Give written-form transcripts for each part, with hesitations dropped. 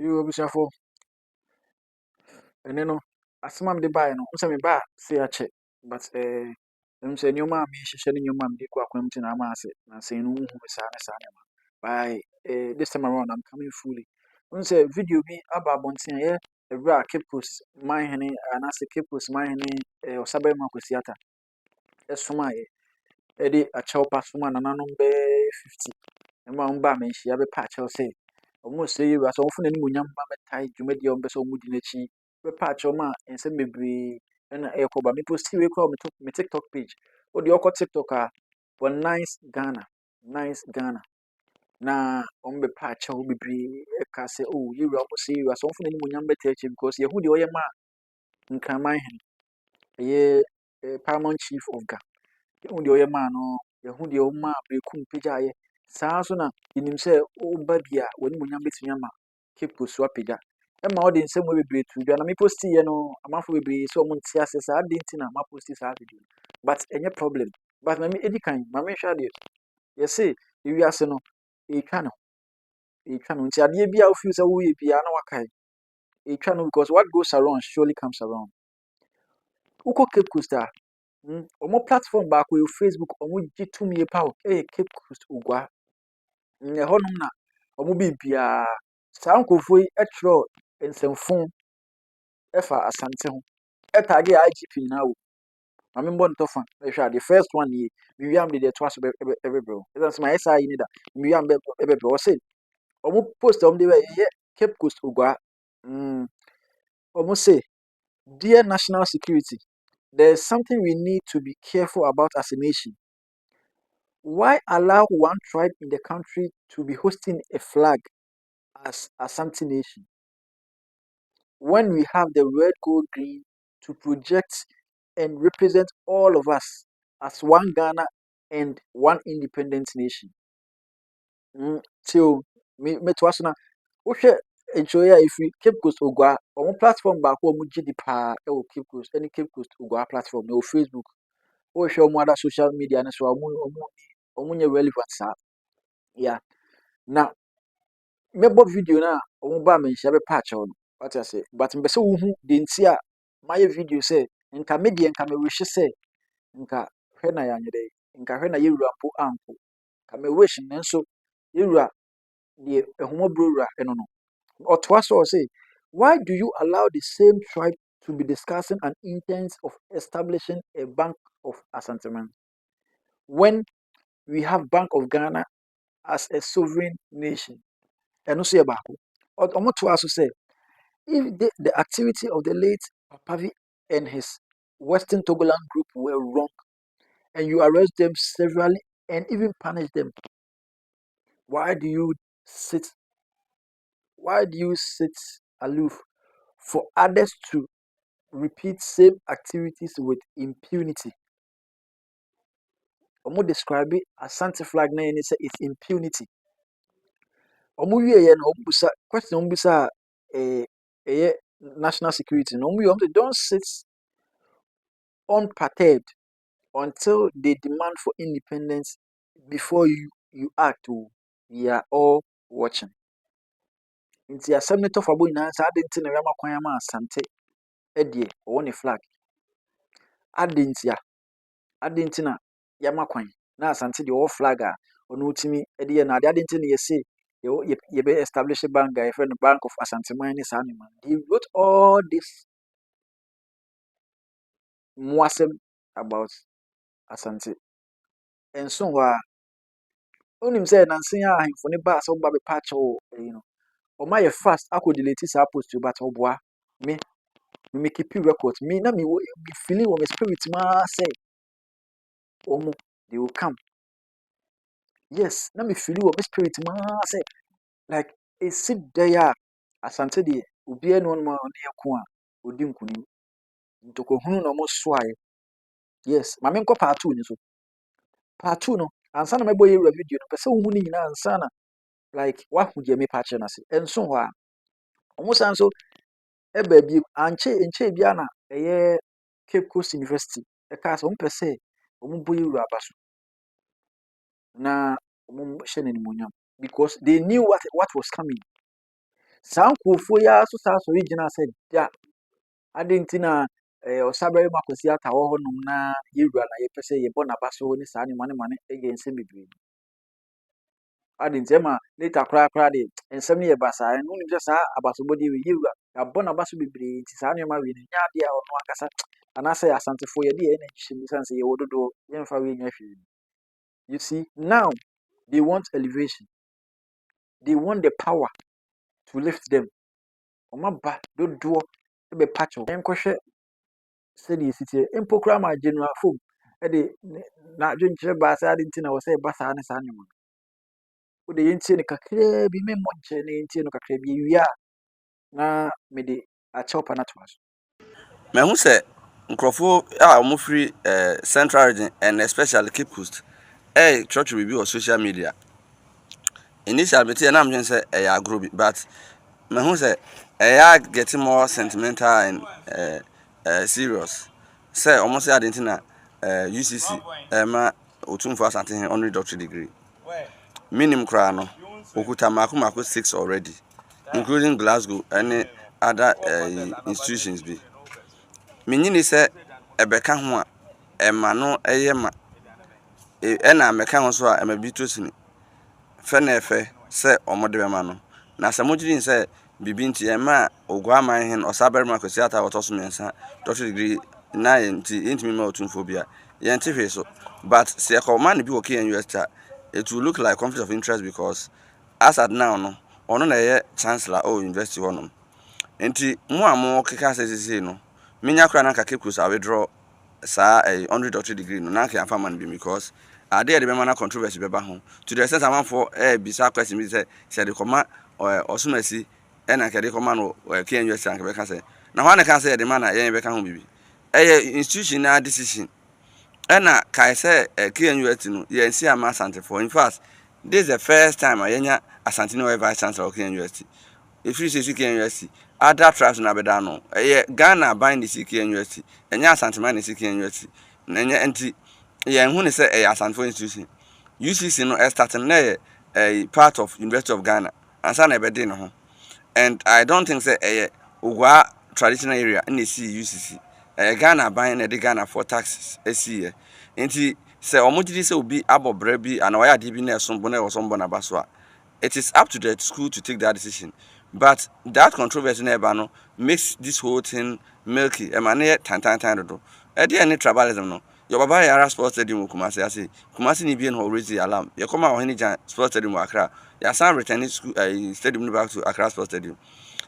You obusafo ene no asema me de buy no nse me ba say a check but em say nyoma me hihye ne nyoma me de kwa kwam ti na ama ase na say no hu me sa na sa na ma by this time around I'm coming fully nse video bi aba abonten ye ebra kepos my hene na say kepos my hene osabe ma kwasiata esoma ye e de a chew pass ma nananom be 50 e ma mba me hia be pa chew say almost say you as often any munyam ba metai dwumadi on beso mudi n'echi be patch o ma ensem bebre na ekoba me post we ko me TikTok page o de okọ TikTok for nice Ghana na on be patch o bebre e ka say oh you almost say you as often any munyam betai echi because yehu de oyema nkraman hen ye paramount chief of Ga yehu de oyema no yehu de o ma brekum page aye saa so na inim say o ba bia woni munyam betumi ama keep so apija e ma odi nsem we bebre tu dwa na me post ye no amafo bebre so mo ntia se sa ade ntina ma post sa video but enye problem but na me edikan ma me hwa de ye say ewi ase no e twa no ntia de bia o feel say wo ye bia na wakai e twa no because what goes around surely comes around uko Cape Coast omo platform ba ko Facebook omo jitum ye pa o Cape Coast ugwa honom na omo bibia saa nkofo yi etro nsemfon efa asante ho etage IGP na wo mame mbɔ ntofa ehwa the first one ye wiam de to aso bebro is my SI ni da wiam bebro o say omo post omo de ye Cape Coast ogwa omo say dear national security, there is something we need to be careful about as a nation. Why allow one tribe in the country to be hosting a flag as Asante nation when we have the red, gold, green to project and represent all of us as one Ghana and one independent nation? Till me to us now. Wohwɛ nkyerɛ a ɛfiri Cape Coast Ogua ɔmo platform baako a ɔmo gye di paa ɛwɔ Cape Coast ɛne Cape Coast Ogua platform na ɛwɔ Facebook wohwɛ ɔmo other social media no so ɔmo nyɛ relevant saa yeah na mɛbɔ video na ɔmo ba menhyia bɛpa akyɛw no what I say but mpɛ sɛ wohu de nti a mayɛ video sɛ nka me deɛ nka me wish sɛ nka hwɛ na yɛanyɛ dɛ nka hwɛ na yɛwura mpo ampo ka me wish nanso yɛwura deɛ ɛhomɔborɔ wura ɛno no or to us or say, why do you allow the same tribe to be discussing an intent of establishing a Bank of Asante when we have Bank of Ghana as a sovereign nation? And also about or to us say, if the activity of the late Papavi and his Western Togoland group were wrong, and you arrest them severally and even punish them, why do you sit? Why do you sit aloof for others to repeat same activities with impunity? Omo describe it Asante flag na say it's impunity. Omo wie ye na omo busa question omo busa national security. No omo don't sit unperturbed until they demand for independence before you act. We are all watching. Nti asem ne tofa bo nyina sa ade nti na rama kwan ma Asante edie o ne flag. Ade nti na yama kwan na Asante de all flag a ono utimi ede ye na ade nti na yesi ye be establish a bank guy friend Bank of Asante Mine sa ne man. He wrote all this mwasem about Asante. And so onim say nansen a ahemfo ne ba so ba be patch you know o ma ye fast akọ delete sa post you but oboa me keep record me na me feeling on my spirit ma say omo they will come. Yes, na me feeling on my spirit ma say like a sit there Asante de obi enu no ma ne yeko a odi nkunim ntoko hunu no mo so aye. Yes, ma me nko part 2 ni so part 2 no ansa na mebo ye video no pese hu ni nyina ansa na like wa hu je me patch na se enso ho a omo san so e ba bi anche bia na eye Cape Coast University e ka so mpese omo boye wura abaso na omo hye ne monyam because they knew what was coming. Saa nkurɔfoɔ yi ara so saa sɔre gyina sɛ da ade nti na ɔsabere makwasi ata wɔ hɔnom na yɛwura na yɛpɛ sɛ yɛbɔ n'aba so ne saa nneɛma ne yɛ nsɛm bebree. Ade nti ma later koraa de nsɛm no yɛ basaa no wonim sɛ saa abasobɔdeɛ wei yɛwura yɛabɔ n'aba so bebree nti saa nneɛma wei no nyɛ adeɛ a ɔno ankasa anaasɛ asantefoɔ yɛde yɛn ani hyɛ mu siane sɛ yɛwɔ dodoɔ yɛmfa wei nyɛ hwee. You see, now they want elevation. They want the power to lift them. Ɔmaba dodoɔ bɛpa kyɛw. Yɛnkɔhwɛ sɛdeɛ ɛsi teɛ. Mpo koraa ma general fom de n'adwenkyerɛ baa sɛ ade nti na wɔ sɛ ɛba saa ne saa nneɛma no. Wode yɛntie no kakraa bi memmɔ nkyerɛ na yɛntie no kakraa bi ewie a na mede akyɛw pa no atoa so. Mehu sɛ nkurɔfoɔ a wɔn firi Central region and especially Cape Coast church will be on social media. Initially, me tell am say agro bi, but me hu say getting more sentimental and serious. Say almost say adenti na UCC ma otumfo Asantehene honorary doctorate degree. Minimum kra no okuta mako 6 already, including Glasgow and other institutions bi. Menyini say ebeka ho a ema no ma na meka ho so a ema bi tosini fenefe se omode bema no na samogiri se bibi nti ema ogwa manhen osabere makwasi ata wotoso mensa doctorate degree na enti me otumfo bia yente hwe so but se man bi work in university it will look like conflict of interest because as at now no ono na ye chancellor o university wonom enti mu amo keka sesese no menya kra na ka Cape Coast withdraw sa honorary doctorate degree no na ka afa man bi because ade de be mana controversy be ba ho to the extent amanfo bisa question bi say the koma osumasi na ka de koma no KNUS rank be ka say na ho na ka say de mana yen be ka ho bibi institutional decision na kai say KNUS no yen si ama Asante for in fact this is the first time ayenya Asante no vice chancellor of KNUS. If you say KNUS other tribes na be da no Ghana ban the KNUS enya Asante man the KNUS na enya enti yen hu ne say Asante institution UCC no starting na a part of University of Ghana ansa na be dey no ho and I don't think say Ogwa traditional area in the UCC Ghana ban na de Ghana for taxes esi enti say omogidi say obi abobre bi and why ade bi na esombo na osombo na baso a it is up to the school to take that decision. But that controversy never no makes this whole thing milky. Emane tan do. Edi any tribalism no. Your baba yara sports stadium Kumasi ase. Kumasi ni bien already alarm. You come out any sports stadium Accra. Ya san returning school stadium back to Accra sports stadium.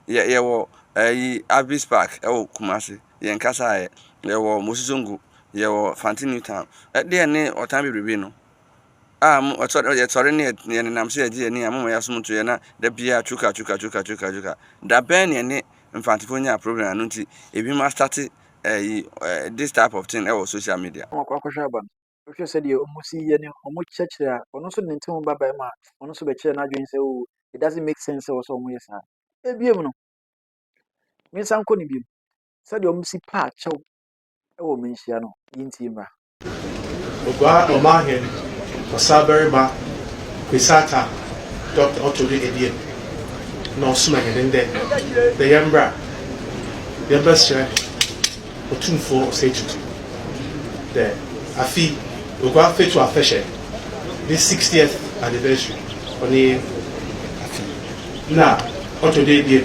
Ye wo Abbey's Park Kumasi. Ye nkasa ye wo Mosizungu. Ye wo Fantini Town. Edi any otambi bibi no. Sorry ne nam se agi ani amama yasom to ye na da bia chuka da ben ne mfantifo nya program no nti ebi ma start this type of thing on social media Akwakwa aba no hwɛ sɛ deɛ ɔmo si yɛ ne ɔmo kyerɛkyerɛ a ɔno nso ne ntem ba ba ma ɔno nso bɛkyerɛ n'adwene sɛ o it doesn't make sense sɛ ɔsɛ ɔmo yɛ saa ebiem no me nsa nkɔ ne biem sɛ deɛ ɔmo si pa akyɛw ɛwɔ menhyia no yintie mra Ogwa Omahen Osabere ma Kwisata Dr. Otode Edie no suma hedende the yambra the basre otumfo osetutu the afi Ogwa fetu afeshe this 60th anniversary oni afi na Otode Edie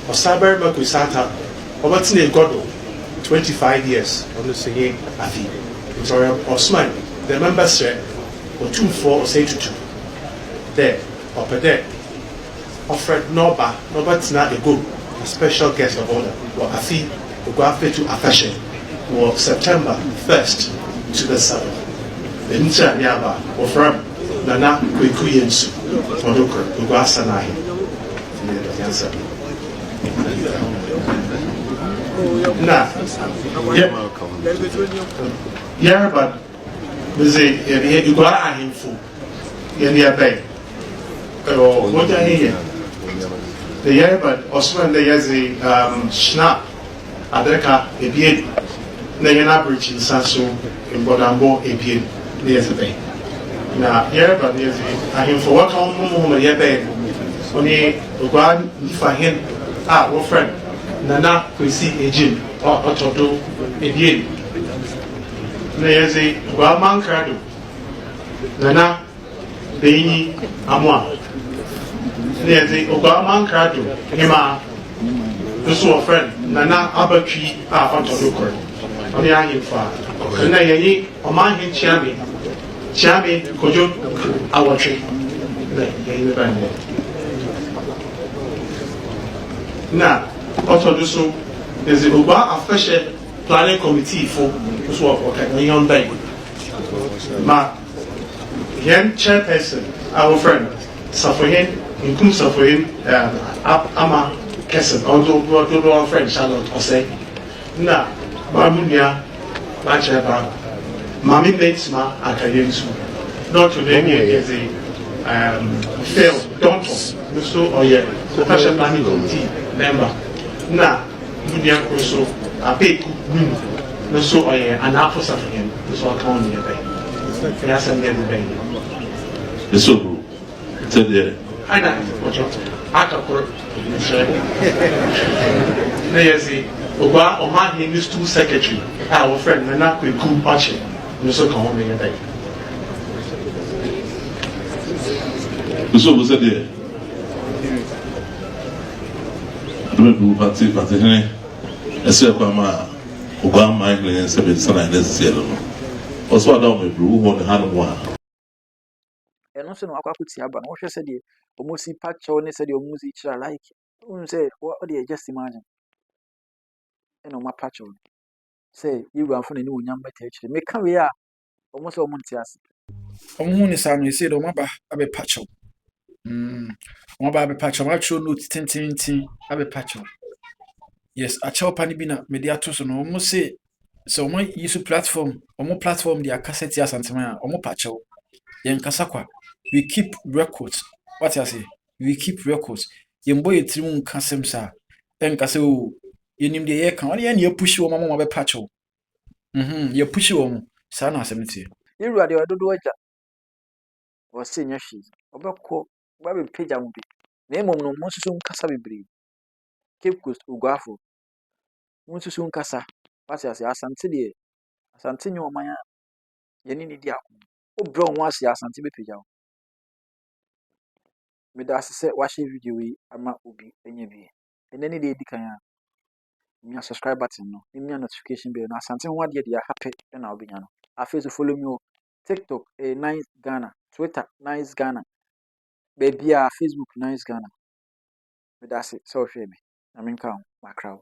Osabere ma Kwisata obatine godo 25 years on the singing afi Osman, the members said, or 2 4 or say to 2. There, up there, offered Noba not a go, a special guest of honor, or Afi, who go after to Afashe, or September 1st to the 7th. The Nitra Yaba, or from Nana Kwekuyensu, or Doker, who go Asanahi. Yeah, but there's a you got a handful in the bay. Oh, what I hear the year, but Osman, there is a snap Adeka, a beard, then an average in Sansu in Bodambo, a beard, there's a bay. Now, yeah, but there's a handful what home, a year bay. ɔne ogua nifahen a wɔfrɛ nana kwesi egyin ɔtɔ do ebien na yɛdze ogua mankrado nana bɛyi amoa na yɛdze ogua mankrado hema nso wɔfrɛ nana abatwi a ɔtɔ do koro ɔne ahemfa na yɛnyi ɔmanhen kyiame kodwo awɔtwe na yɛyi ne bɛn na ɔtɔ do so yɛdze ogua afɛhyɛ planning committee fo nso wɔyɔn bɛn ma yɛn chairperson a wɔfrɛ no safohen nkum safohen ama kɛsɛn ɔdo wɔfrɛ no charlotte ɔsɛ na maamu nua baakyerɛ baa maame bɛtuma akayɛ nso na ɔtɔ do ɛni yɛdze phil dɔntɔ nso ɔyɛ special planning committee member na nua koro so abeeku num nso ɔyɛ anaafo safohen nso ɔka wɔn yɛ bɛn ɛyɛ asɛm yɛ de bɛn Eso bro. Tede. ana ɔtɔ akakoro nhyɛ na yɛdze ogua ɔmanhen ne school secretary a wɔfrɛ no nana kweku ɔkye nso ka wɔn yɛ bɛn Eso bo tede. Dome bro party hene. Eso kwa ma ogwa man le nse be sana na sisi no. Oso ada o me bro wo ne hanu wa. ɛno nso na wakɔ akɔtia aba no wohwɛ sɛdeɛ ɔmo si pakyɛw ne sɛdeɛ ɔmo si kyerɛ like wohu sɛ ɔde just imagine ɛna ɔmo apakyɛw no sɛ yɛwuramfo n'ani wɔ nyam bɛtɛ akyire meka wei a ɔmo sɛ ɔmo nte ase ɔmo hu ne saa no ɛsei dɛ ɔmo aba abɛpakyɛw ɔmo aba abɛpakyɛw ɔmo atwerɛ note tententen abɛpakyɛw yes akyɛw pa no bi na mede ato so no ɔmo se sɛ ɔmo yi so ɔmo platform de akasa ti Asanteman a ɔmo pakyɛw yɛnkasa kwa we keep records what I say we keep records yɛmbɔ yɛ tirim nka sɛm saa ɛnka sɛ o yɛnim deɛ yɛka ɔne yɛne yɛpushi wɔ ma ma bɛpakyɛw yɛpushi wɔ mo saa na asɛm no tie yɛwura deɛ ɔdodo agya ɔse nyɛ hwee ɔbɛkɔ babɛpagya mo bi na mmom no mo nsuso nkasa bebree Cape Coast oguafo mo nsuso nkasa what I say Asante deɛ Asante nyɛ ɔman a yɛne ne di ako obrɛ wo ho ase Asante bɛpagya wo meda ase sɛ wahyɛ video yi ama obi anya bi ɛnɛ ne deɛ ɛdi kan a nya subscribe button no nya notification bell no Asante ho adeɛ deɛ ahapɛ na wobɛnya no afei so follow me on TikTok nice Ghana Twitter nice Ghana baabi a Facebook nice Ghana meda ase sɛ wohwɛ me na menka ho makra wo